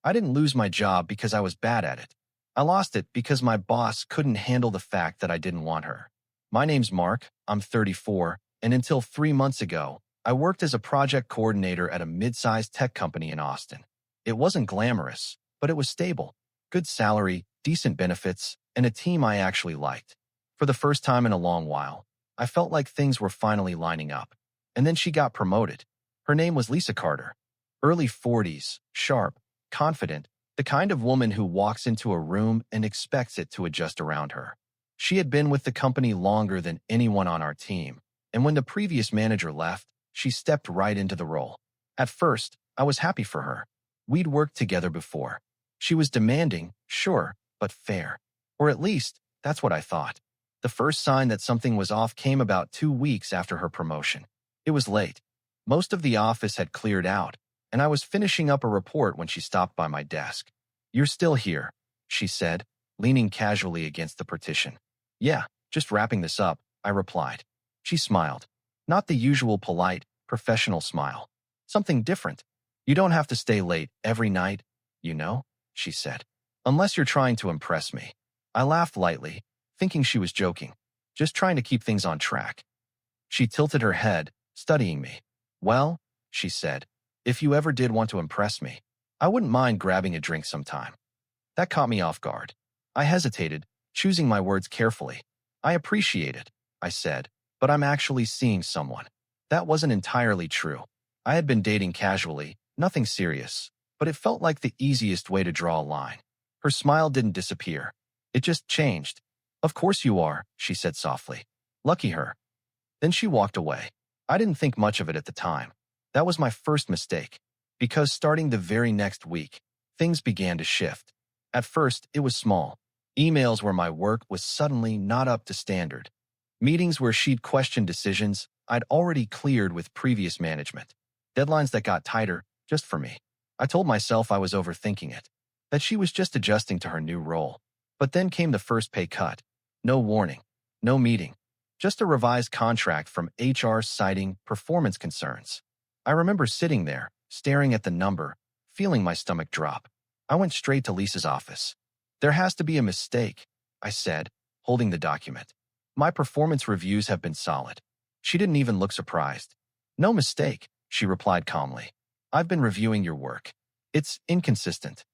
I didn't lose my job because I was bad at it. I lost it because my boss couldn't handle the fact that I didn't want her. My name's Mark, I'm 34, and until 3 months ago, I worked as a project coordinator at a mid-sized tech company in Austin. It wasn't glamorous, but it was stable. Good salary, decent benefits, and a team I actually liked. For the first time in a long while, I felt like things were finally lining up. And then she got promoted. Her name was Lisa Carter. Early 40s, sharp, confident, the kind of woman who walks into a room and expects it to adjust around her. She had been with the company longer than anyone on our team, and when the previous manager left, she stepped right into the role. At first, I was happy for her. We'd worked together before. She was demanding, sure, but fair. Or at least, that's what I thought. The first sign that something was off came about 2 weeks after her promotion. It was late. Most of the office had cleared out, and I was finishing up a report when she stopped by my desk. "You're still here," she said, leaning casually against the partition. "Yeah, just wrapping this up," I replied. She smiled. Not the usual polite, professional smile. Something different. "You don't have to stay late every night, you know," she said. "Unless you're trying to impress me." I laughed lightly, thinking she was joking, just trying to keep things on track. She tilted her head, studying me. "Well," she said, "if you ever did want to impress me, I wouldn't mind grabbing a drink sometime." That caught me off guard. I hesitated, choosing my words carefully. "I appreciate it," I said, "but I'm actually seeing someone." That wasn't entirely true. I had been dating casually, nothing serious, but it felt like the easiest way to draw a line. Her smile didn't disappear. It just changed. "Of course you are," she said softly. "Lucky her." Then she walked away. I didn't think much of it at the time. That was my first mistake, because starting the very next week, things began to shift. At first, it was small. Emails where my work was suddenly not up to standard. Meetings where she'd questioned decisions I'd already cleared with previous management. Deadlines that got tighter just for me. I told myself I was overthinking it, that she was just adjusting to her new role. But then came the first pay cut. No warning, no meeting, just a revised contract from HR citing performance concerns. I remember sitting there, staring at the number, feeling my stomach drop. I went straight to Lisa's office. "There has to be a mistake," I said, holding the document. "My performance reviews have been solid." She didn't even look surprised. "No mistake," she replied calmly. "I've been reviewing your work. It's inconsistent."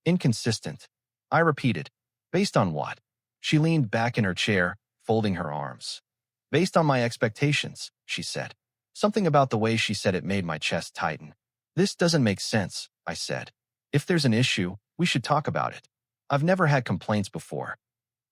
"Inconsistent," I repeated. "Based on what?" She leaned back in her chair, folding her arms. "Based on my expectations," she said. Something about the way she said it made my chest tighten. "This doesn't make sense," I said. "If there's an issue, we should talk about it. I've never had complaints before."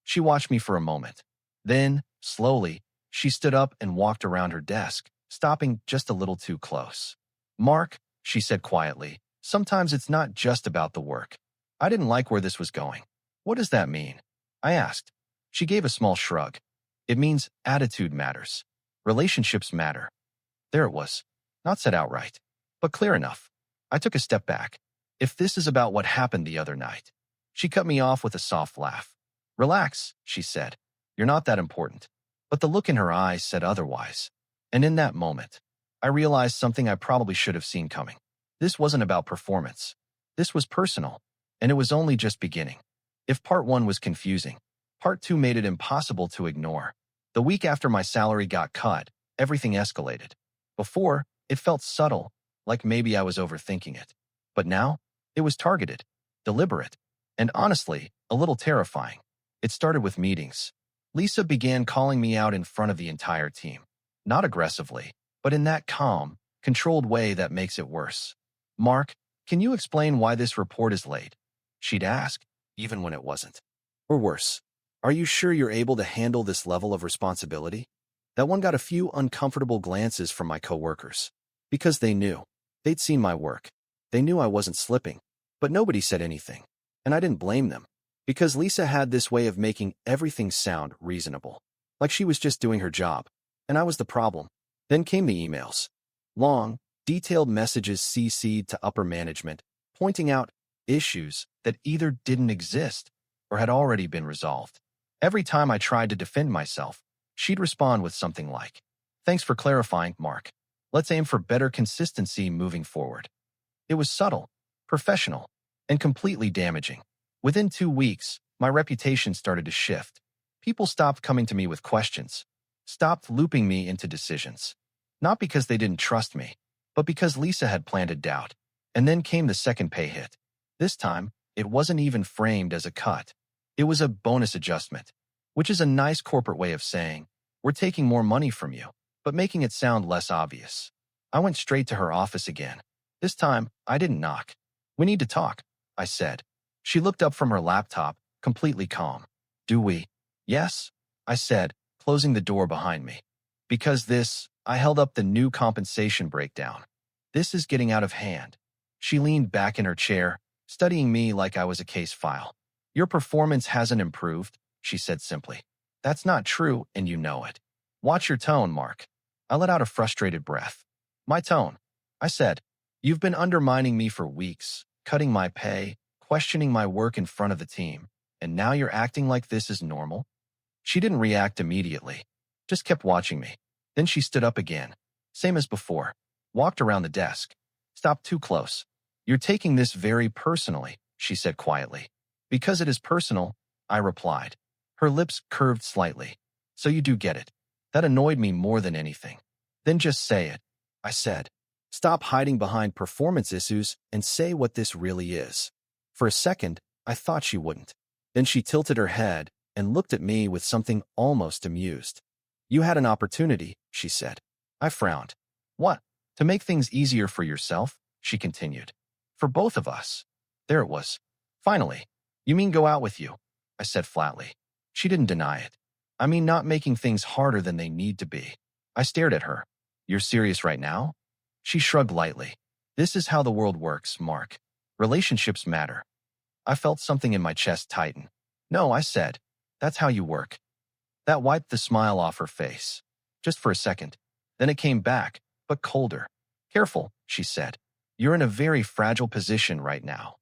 She watched me for a moment. Then, slowly, she stood up and walked around her desk, stopping just a little too close. "Mark," she said quietly, "sometimes it's not just about the work." I didn't like where this was going. "What does that mean?" I asked. She gave a small shrug. "It means attitude matters. Relationships matter." There it was. Not said outright, but clear enough. I took a step back. "If this is about what happened the other night." She cut me off with a soft laugh. "Relax," she said. "You're not that important." But the look in her eyes said otherwise. And in that moment, I realized something I probably should have seen coming. This wasn't about performance. This was personal, and it was only just beginning. If part 1 was confusing, part 2 made it impossible to ignore. The week after my salary got cut, everything escalated. Before, it felt subtle, like maybe I was overthinking it. But now, it was targeted, deliberate, and honestly, a little terrifying. It started with meetings. Lisa began calling me out in front of the entire team. Not aggressively, but in that calm, controlled way that makes it worse. "Mark, can you explain why this report is late?" she'd ask, even when it wasn't. Or worse, "Are you sure you're able to handle this level of responsibility?" That one got a few uncomfortable glances from my coworkers. Because they knew. They'd seen my work. They knew I wasn't slipping. But nobody said anything. And I didn't blame them. Because Lisa had this way of making everything sound reasonable. Like she was just doing her job. And I was the problem. Then came the emails. Long, detailed messages CC'd to upper management, pointing out issues that either didn't exist or had already been resolved. Every time I tried to defend myself, she'd respond with something like, "Thanks for clarifying, Mark. Let's aim for better consistency moving forward." It was subtle, professional, and completely damaging. Within 2 weeks, my reputation started to shift. People stopped coming to me with questions, stopped looping me into decisions. Not because they didn't trust me, but because Lisa had planted doubt. And then came the second pay hit. This time, it wasn't even framed as a cut. It was a bonus adjustment, which is a nice corporate way of saying, we're taking more money from you, but making it sound less obvious. I went straight to her office again. This time, I didn't knock. We need to talk, I said. She looked up from her laptop, completely calm. Do we? Yes, I said, closing the door behind me. I held up the new compensation breakdown. This is getting out of hand. She leaned back in her chair, studying me like I was a case file. Your performance hasn't improved, she said simply. That's not true, and you know it. Watch your tone, Mark. I let out a frustrated breath. My tone, I said. You've been undermining me for weeks, cutting my pay, questioning my work in front of the team, and now you're acting like this is normal? She didn't react immediately, just kept watching me. Then she stood up again, same as before, walked around the desk. Stop too close. You're taking this very personally, she said quietly. Because it is personal, I replied. Her lips curved slightly. So you do get it. That annoyed me more than anything. Then just say it, I said. Stop hiding behind performance issues and say what this really is. For a second, I thought she wouldn't. Then she tilted her head and looked at me with something almost amused. You had an opportunity, she said. I frowned. What? To make things easier for yourself? She continued. For both of us. There it was. Finally. You mean go out with you? I said flatly. She didn't deny it. I mean not making things harder than they need to be. I stared at her. You're serious right now? She shrugged lightly. This is how the world works, Mark. Relationships matter. I felt something in my chest tighten. No, I said. That's how you work. That wiped the smile off her face. Just for a second. Then it came back, but colder. Careful, she said. You're in a very fragile position right now.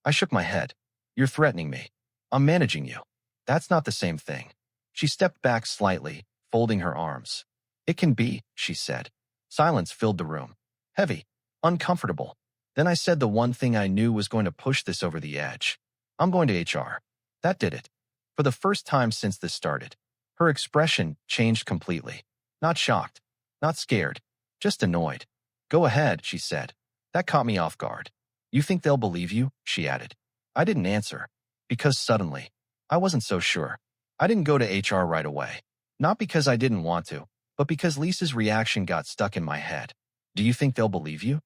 I shook my head. You're threatening me. I'm managing you. That's not the same thing. She stepped back slightly, folding her arms. It can be, she said. Silence filled the room. Heavy. Uncomfortable. Then I said the one thing I knew was going to push this over the edge. I'm going to HR. That did it. For the first time since this started. Her expression changed completely. Not shocked. Not scared. Just annoyed. Go ahead, she said. That caught me off guard. You think they'll believe you? She added. I didn't answer. Because suddenly, I wasn't so sure. I didn't go to HR right away. Not because I didn't want to, but because Lisa's reaction got stuck in my head. Do you think they'll believe you?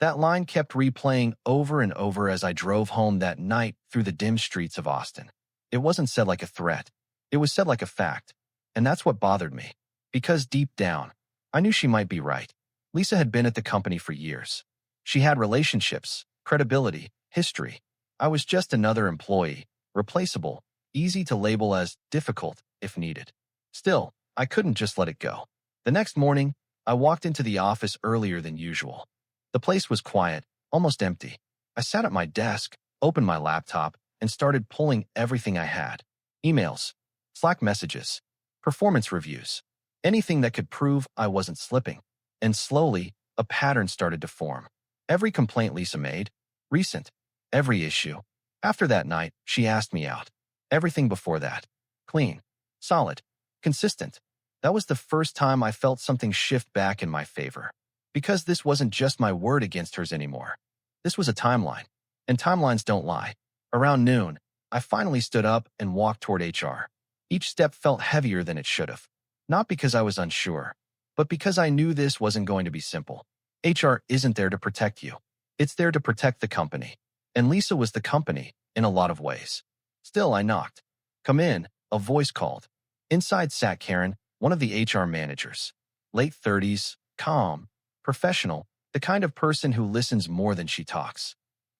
That line kept replaying over and over as I drove home that night through the dim streets of Austin. It wasn't said like a threat. It was said like a fact. And that's what bothered me. Because deep down, I knew she might be right. Lisa had been at the company for years. She had relationships, credibility, history. I was just another employee, replaceable, easy to label as difficult if needed. Still, I couldn't just let it go. The next morning, I walked into the office earlier than usual. The place was quiet, almost empty. I sat at my desk, opened my laptop, and started pulling everything I had. Emails, Slack messages, performance reviews, anything that could prove I wasn't slipping. And slowly, a pattern started to form. Every complaint Lisa made, recent. Every issue. After that night, she asked me out. Everything before that. Clean. Solid. Consistent. That was the first time I felt something shift back in my favor. Because this wasn't just my word against hers anymore. This was a timeline. And timelines don't lie. Around noon, I finally stood up and walked toward HR. Each step felt heavier than it should have. Not because I was unsure, but because I knew this wasn't going to be simple. HR isn't there to protect you. It's there to protect the company. And Lisa was the company in a lot of ways. Still, I knocked. Come in, a voice called. Inside sat Karen, one of the HR managers. Late 30s, calm, professional, the kind of person who listens more than she talks.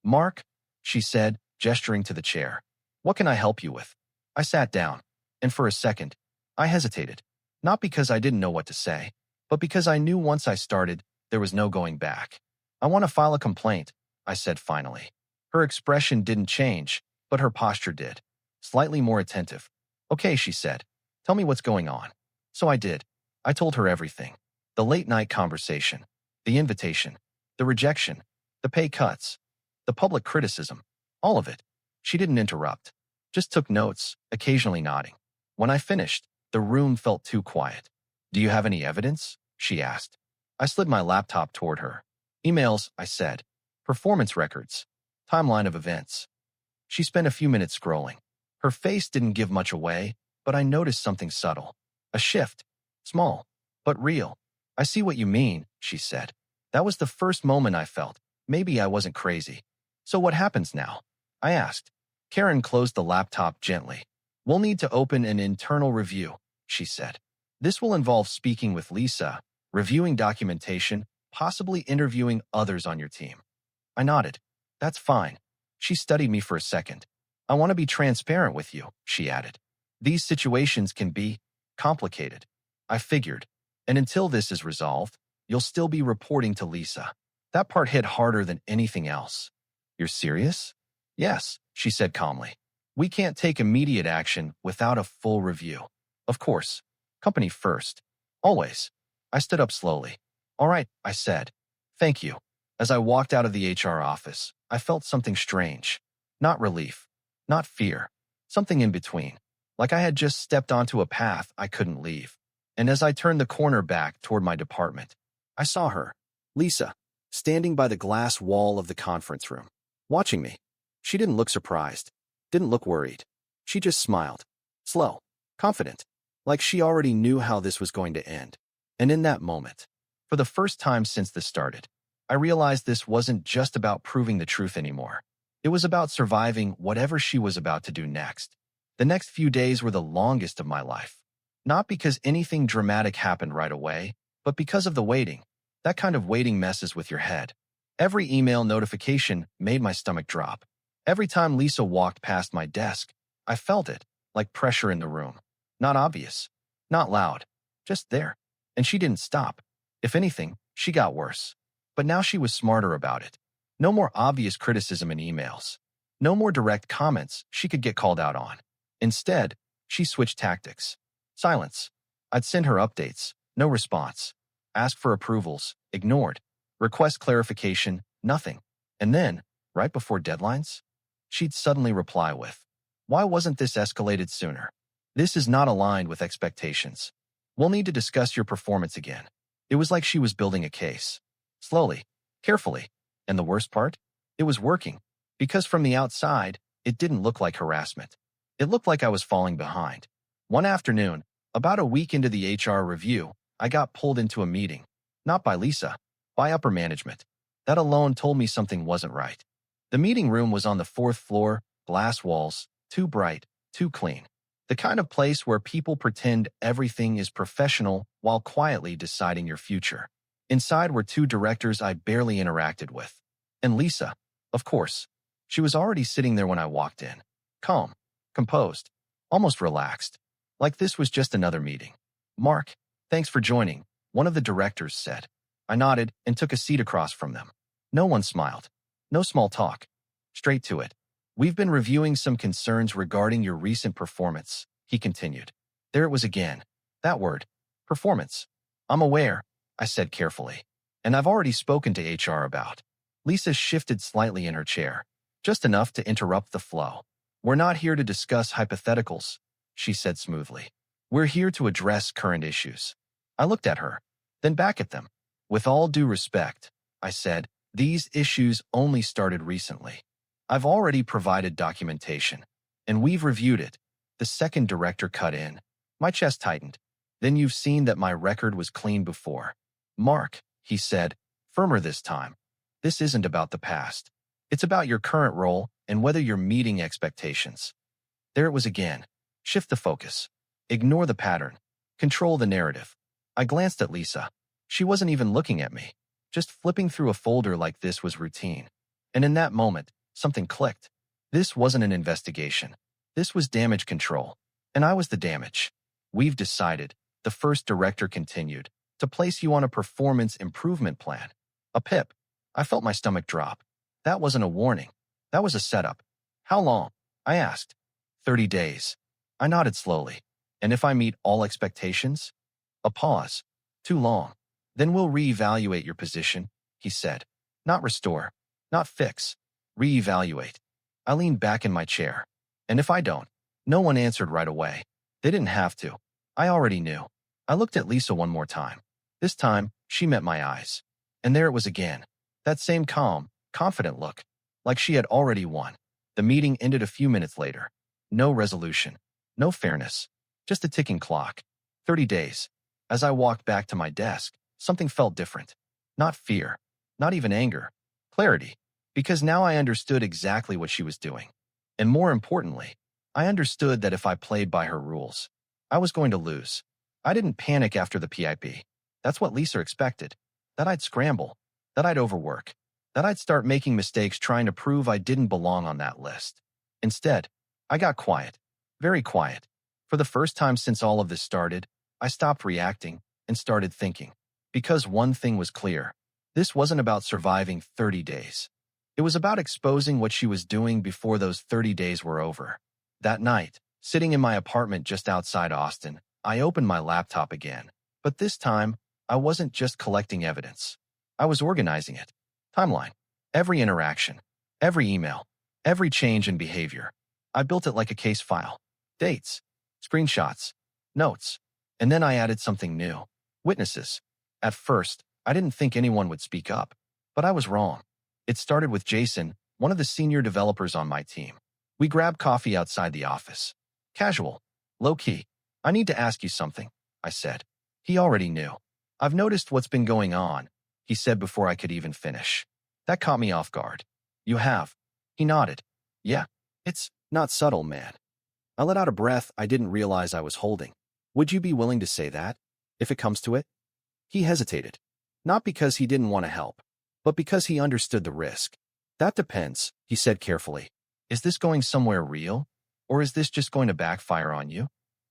Mark, she said, gesturing to the chair. What can I help you with? I sat down, and for a second, I hesitated. Not because I didn't know what to say, but because I knew once I started, there was no going back. I want to file a complaint, I said finally. Her expression didn't change, but her posture did. Slightly more attentive. Okay, she said. Tell me what's going on. So I did. I told her everything. The late-night conversation, the invitation, the rejection, the pay cuts, the public criticism. All of it. She didn't interrupt. Just took notes, occasionally nodding. When I finished, the room felt too quiet. Do you have any evidence? She asked. I slid my laptop toward her. Emails, I said. Performance records. Timeline of events. She spent a few minutes scrolling. Her face didn't give much away, but I noticed something subtle. A shift. Small, but real. I see what you mean, she said. That was the first moment I felt. Maybe I wasn't crazy. So what happens now? I asked. Karen closed the laptop gently. We'll need to open an internal review, she said. This will involve speaking with Lisa, reviewing documentation, possibly interviewing others on your team. I nodded. That's fine. She studied me for a second. I want to be transparent with you, she added. These situations can be complicated. I figured. And until this is resolved, you'll still be reporting to Lisa. That part hit harder than anything else. You're serious? Yes, she said calmly. We can't take immediate action without a full review. Of course. Company first. Always. I stood up slowly. All right, I said. Thank you. As I walked out of the HR office, I felt something strange. Not relief. Not fear. Something in between. Like I had just stepped onto a path I couldn't leave. And as I turned the corner back toward my department, I saw her, Lisa, standing by the glass wall of the conference room, watching me. She didn't look surprised, didn't look worried. She just smiled, slow, confident, like she already knew how this was going to end. And in that moment, for the first time since this started, I realized this wasn't just about proving the truth anymore. It was about surviving whatever she was about to do next. The next few days were the longest of my life. Not because anything dramatic happened right away, but because of the waiting. That kind of waiting messes with your head. Every email notification made my stomach drop. Every time Lisa walked past my desk, I felt it, like pressure in the room. Not obvious, not loud, just there. And she didn't stop. If anything, she got worse. But now she was smarter about it. No more obvious criticism in emails. No more direct comments she could get called out on. Instead, she switched tactics. Silence. I'd send her updates, no response. Ask for approvals, ignored. Request clarification, nothing. And then, right before deadlines, she'd suddenly reply with, "Why wasn't this escalated sooner? This is not aligned with expectations. We'll need to discuss your performance again." It was like she was building a case. Slowly, carefully. And the worst part? It was working. Because from the outside, it didn't look like harassment. It looked like I was falling behind. One afternoon, about a week into the HR review, I got pulled into a meeting. Not by Lisa, by upper management. That alone told me something wasn't right. The meeting room was on the fourth floor, glass walls, too bright, too clean. The kind of place where people pretend everything is professional while quietly deciding your future. Inside were two directors I barely interacted with. And Lisa, of course. She was already sitting there when I walked in. Calm, composed, almost relaxed. Like this was just another meeting. "Mark, thanks for joining," one of the directors said. I nodded and took a seat across from them. No one smiled. No small talk. Straight to it. "We've been reviewing some concerns regarding your recent performance," he continued. There it was again. That word. Performance. "I'm aware," I said carefully. "And I've already spoken to HR about." Lisa shifted slightly in her chair, just enough to interrupt the flow. "We're not here to discuss hypotheticals," she said smoothly. "We're here to address current issues." I looked at her, then back at them. "With all due respect," I said, "these issues only started recently. I've already provided documentation, and we've reviewed it." The second director cut in. My chest tightened. "Then you've seen that my record was clean before." "Mark," he said, firmer this time, "this isn't about the past. It's about your current role and whether you're meeting expectations." There it was again. Shift the focus. Ignore the pattern. Control the narrative. I glanced at Lisa. She wasn't even looking at me. Just flipping through a folder like this was routine. And in that moment, something clicked. This wasn't an investigation. This was damage control. And I was the damage. "We've decided," the first director continued, "to place you on a performance improvement plan." A PIP. I felt my stomach drop. That wasn't a warning. That was a setup. "How long?" I asked. 30 days. I nodded slowly. "And if I meet all expectations?" A pause. "Too long. Then we'll reevaluate your position," he said. "Not restore. Not fix. Reevaluate." I leaned back in my chair. And if I don't? No one answered right away. They didn't have to. I already knew. I looked at Lisa one more time. This time, she met my eyes. And there it was again. That same calm, confident look. Like she had already won. The meeting ended a few minutes later. No resolution. No fairness. Just a ticking clock. 30 days. As I walked back to my desk, something felt different. Not fear. Not even anger. Clarity. Because now I understood exactly what she was doing. And more importantly, I understood that if I played by her rules, I was going to lose. I didn't panic after the PIP. That's what Lisa expected. That I'd scramble. That I'd overwork. That I'd start making mistakes trying to prove I didn't belong on that list. Instead, I got quiet. Very quiet. For the first time since all of this started, I stopped reacting and started thinking. Because one thing was clear. This wasn't about surviving 30 days. It was about exposing what she was doing before those 30 days were over. That night, sitting in my apartment just outside Austin, I opened my laptop again. But this time, I wasn't just collecting evidence. I was organizing it. Timeline. Every interaction. Every email. Every change in behavior. I built it like a case file. Dates. Screenshots. Notes. And then I added something new. Witnesses. At first, I didn't think anyone would speak up. But I was wrong. It started with Jason, one of the senior developers on my team. We grabbed coffee outside the office. Casual. Low-key. I need to ask you something, I said. He already knew. I've noticed what's been going on, he said before I could even finish. That caught me off guard. You have. He nodded. Yeah. It's not subtle, man. I let out a breath I didn't realize I was holding. Would you be willing to say that, if it comes to it? He hesitated. Not because he didn't want to help, but because he understood the risk. That depends, he said carefully. Is this going somewhere real? Or is this just going to backfire on you?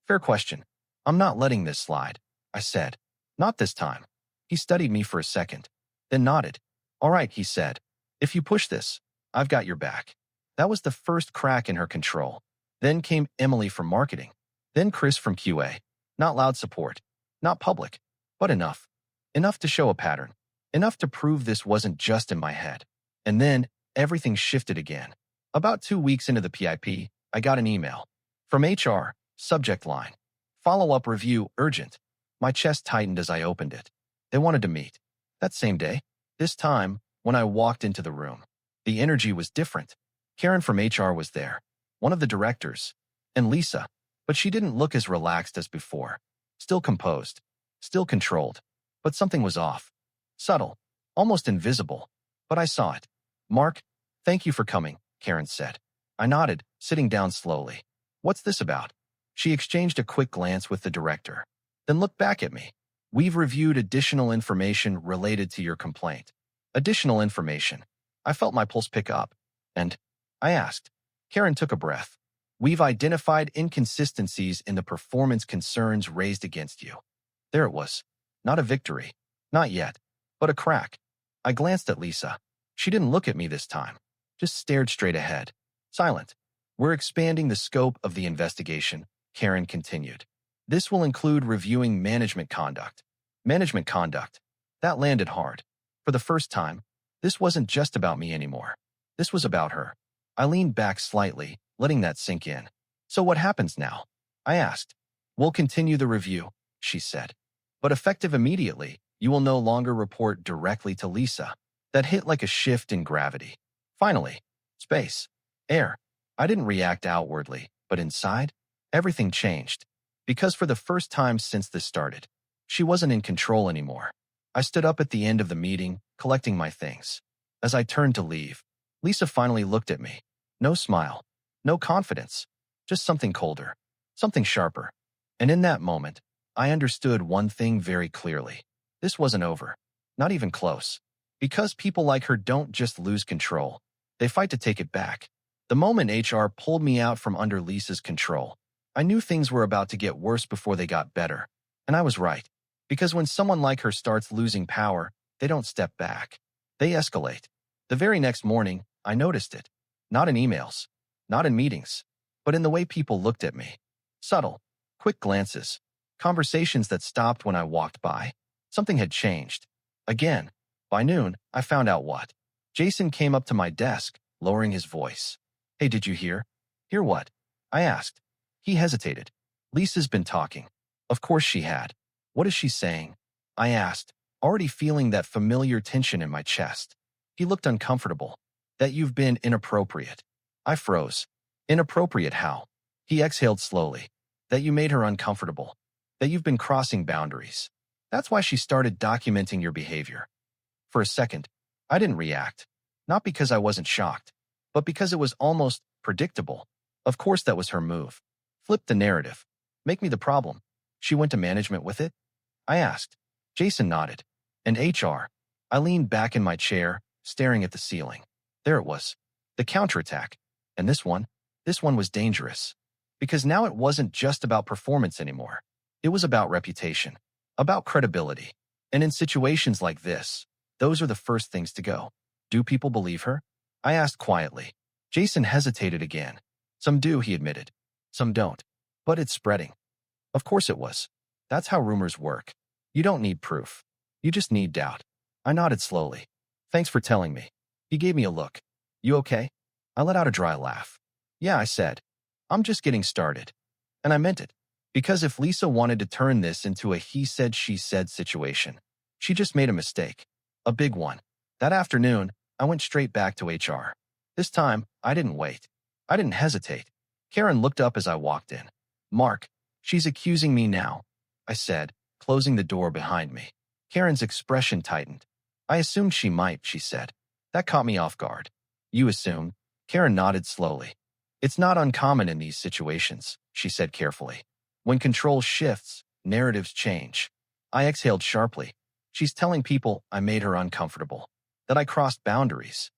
Fair question. I'm not letting this slide, I said. Not this time. He studied me for a second, then nodded. All right, he said. If you push this, I've got your back. That was the first crack in her control. Then came Emily from marketing. Then Chris from QA. Not loud support. Not public. But enough. Enough to show a pattern. Enough to prove this wasn't just in my head. And then, everything shifted again. About 2 weeks into the PIP, I got an email. From HR, subject line. Follow-up review, urgent. My chest tightened as I opened it. They wanted to meet. That same day. This time, when I walked into the room. The energy was different. Karen from HR was there. One of the directors. And Lisa. But she didn't look as relaxed as before. Still composed. Still controlled. But something was off. Subtle. Almost invisible. But I saw it. Mark, thank you for coming, Karen said. I nodded, sitting down slowly. What's this about? She exchanged a quick glance with the director. Then looked back at me. We've reviewed additional information related to your complaint. Additional information. I felt my pulse pick up. And I asked. Karen took a breath. We've identified inconsistencies in the performance concerns raised against you. There it was. Not a victory. Not yet. But a crack. I glanced at Lisa. She didn't look at me this time. Just stared straight ahead. Silent. We're expanding the scope of the investigation, Karen continued. This will include reviewing management conduct. Management conduct. That landed hard. For the first time, this wasn't just about me anymore. This was about her. I leaned back slightly, letting that sink in. So what happens now? I asked. We'll continue the review, she said. But effective immediately, you will no longer report directly to Lisa. That hit like a shift in gravity. Finally, space. Air. I didn't react outwardly, but inside, everything changed. Because for the first time since this started, she wasn't in control anymore. I stood up at the end of the meeting, collecting my things. As I turned to leave, Lisa finally looked at me. No smile. No confidence. Just something colder. Something sharper. And in that moment, I understood one thing very clearly. This wasn't over. Not even close. Because people like her don't just lose control. They fight to take it back. The moment HR pulled me out from under Lisa's control, I knew things were about to get worse before they got better. And I was right. Because when someone like her starts losing power, they don't step back. They escalate. The very next morning, I noticed it. Not in emails. Not in meetings. But in the way people looked at me. Subtle. Quick glances. Conversations that stopped when I walked by. Something had changed. Again. By noon, I found out what. Jason came up to my desk, lowering his voice. Hey, did you hear? Hear what? I asked. He hesitated. Lisa's been talking. Of course she had. What is she saying? I asked, already feeling that familiar tension in my chest. He looked uncomfortable. That you've been inappropriate. I froze. Inappropriate how? He exhaled slowly. That you made her uncomfortable. That you've been crossing boundaries. That's why she started documenting your behavior. For a second, I didn't react. Not because I wasn't shocked, but because it was almost predictable. Of course that was her move. Flip the narrative. Make me the problem. She went to management with it? I asked. Jason nodded. And HR. I leaned back in my chair, staring at the ceiling. There it was. The counterattack. And this one was dangerous. Because now it wasn't just about performance anymore. It was about reputation. About credibility. And in situations like this, those are the first things to go. Do people believe her? I asked quietly. Jason hesitated again. Some do, he admitted. Some don't. But it's spreading. Of course it was. That's how rumors work. You don't need proof. You just need doubt. I nodded slowly. Thanks for telling me. He gave me a look. You okay? I let out a dry laugh. Yeah, I said. I'm just getting started. And I meant it. Because if Lisa wanted to turn this into a he said she said situation, she just made a mistake. A big one. That afternoon, I went straight back to HR. This time, I didn't wait. I didn't hesitate. Karen looked up as I walked in. Mark, she's accusing me now, I said, closing the door behind me. Karen's expression tightened. I assumed she might, she said. That caught me off guard. You assumed? Karen nodded slowly. It's not uncommon in these situations, she said carefully. When control shifts, narratives change. I exhaled sharply. She's telling people I made her uncomfortable, that I crossed boundaries.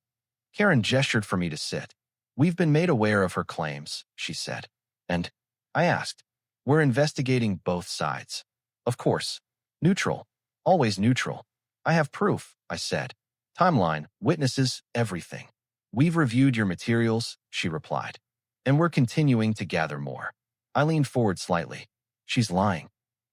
Karen gestured for me to sit. We've been made aware of her claims, she said. And? I asked. We're investigating both sides. Of course. Neutral. Always neutral. I have proof, I said. Timeline, witnesses, everything. We've reviewed your materials, she replied. And we're continuing to gather more. I leaned forward slightly. She's lying.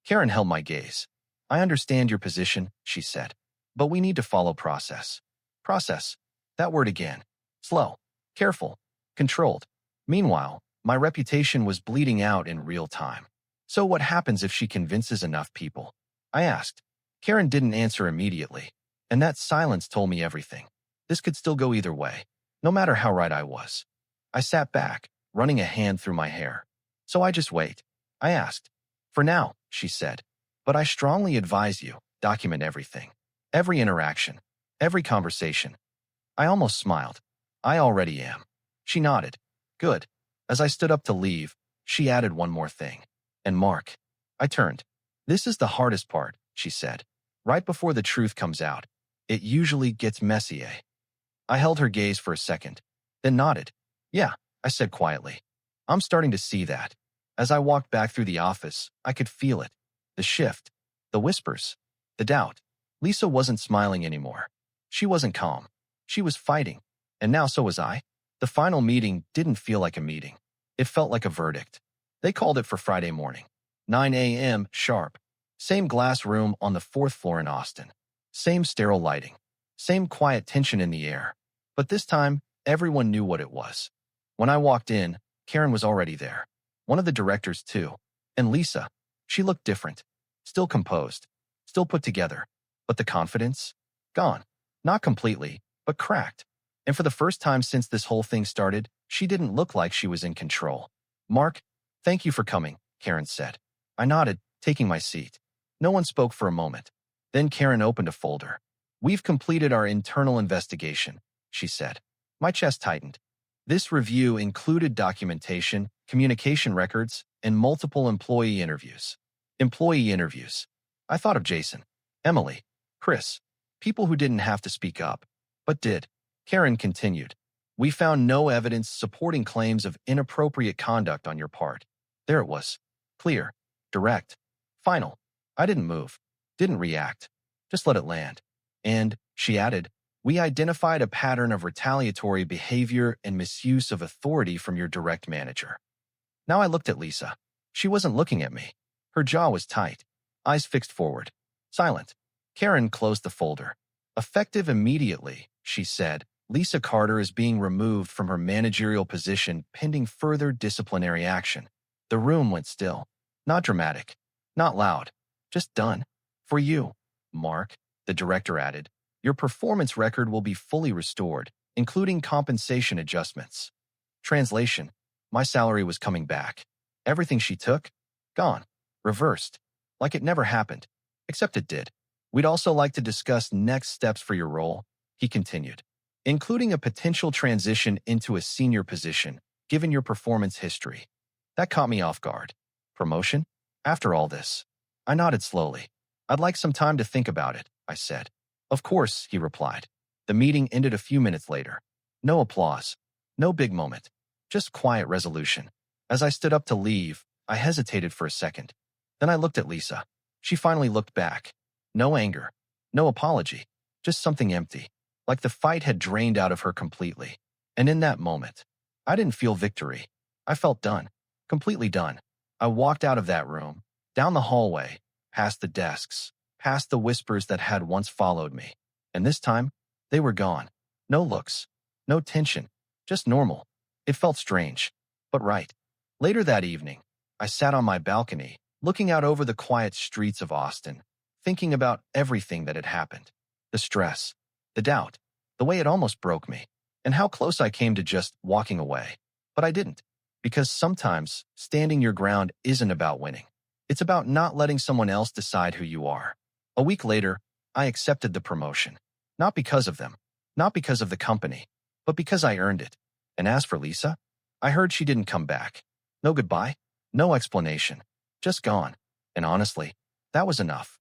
Karen held my gaze. I understand your position, she said. But we need to follow process. Process. That word again. Slow. Careful. Controlled. Meanwhile, my reputation was bleeding out in real time. So what happens if she convinces enough people? I asked. Karen didn't answer immediately. And that silence told me everything. This could still go either way, no matter how right I was. I sat back, running a hand through my hair. So I just wait. I asked. For now, she said. But I strongly advise you, document everything. Every interaction. Every conversation. I almost smiled. I already am. She nodded. Good. As I stood up to leave, she added one more thing. And Mark. I turned. This is the hardest part, she said. Right before the truth comes out. It usually gets messy, eh? I held her gaze for a second, then nodded. Yeah, I said quietly. I'm starting to see that. As I walked back through the office, I could feel it. The shift. The whispers. The doubt. Lisa wasn't smiling anymore. She wasn't calm. She was fighting. And now so was I. The final meeting didn't feel like a meeting. It felt like a verdict. They called it for Friday morning. 9 a.m. sharp. Same glass room on the 4th floor in Austin. Same sterile lighting. Same quiet tension in the air. But this time, everyone knew what it was. When I walked in, Karen was already there. One of the directors, too. And Lisa. She looked different. Still composed. Still put together. But the confidence? Gone. Not completely, but cracked. And for the first time since this whole thing started, she didn't look like she was in control. Mark, thank you for coming, Karen said. I nodded, taking my seat. No one spoke for a moment. Then Karen opened a folder. We've completed our internal investigation, she said. My chest tightened. This review included documentation, communication records, and multiple employee interviews. Employee interviews. I thought of Jason, Emily, Chris, people who didn't have to speak up, but did. Karen continued. We found no evidence supporting claims of inappropriate conduct on your part. There it was. Clear. Direct. Final. I didn't move. Didn't react. Just let it land. And, she added, we identified a pattern of retaliatory behavior and misuse of authority from your direct manager. Now I looked at Lisa. She wasn't looking at me. Her jaw was tight. Eyes fixed forward. Silent. Karen closed the folder. Effective immediately, she said, Lisa Carter is being removed from her managerial position pending further disciplinary action. The room went still. Not dramatic. Not loud. Just done. For you, Mark, the director added, your performance record will be fully restored, including compensation adjustments. Translation: my salary was coming back. Everything she took? Gone. Reversed. Like it never happened. Except it did. We'd also like to discuss next steps for your role, he continued, including a potential transition into a senior position, given your performance history. That caught me off guard. Promotion? After all this? I nodded slowly. I'd like some time to think about it, I said. Of course, he replied. The meeting ended a few minutes later. No applause. No big moment. Just quiet resolution. As I stood up to leave, I hesitated for a second. Then I looked at Lisa. She finally looked back. No anger. No apology. Just something empty. Like the fight had drained out of her completely. And in that moment, I didn't feel victory. I felt done. Completely done. I walked out of that room, down the hallway, past the desks, past the whispers that had once followed me. And this time, they were gone. No looks. No tension. Just normal. It felt strange, but right. Later that evening, I sat on my balcony, looking out over the quiet streets of Austin, thinking about everything that had happened. The stress, the doubt, the way it almost broke me, and how close I came to just walking away. But I didn't, because sometimes standing your ground isn't about winning. It's about not letting someone else decide who you are. A week later, I accepted the promotion. Not because of them, not because of the company, but because I earned it. And as for Lisa, I heard she didn't come back. No goodbye, no explanation, just gone. And honestly, that was enough.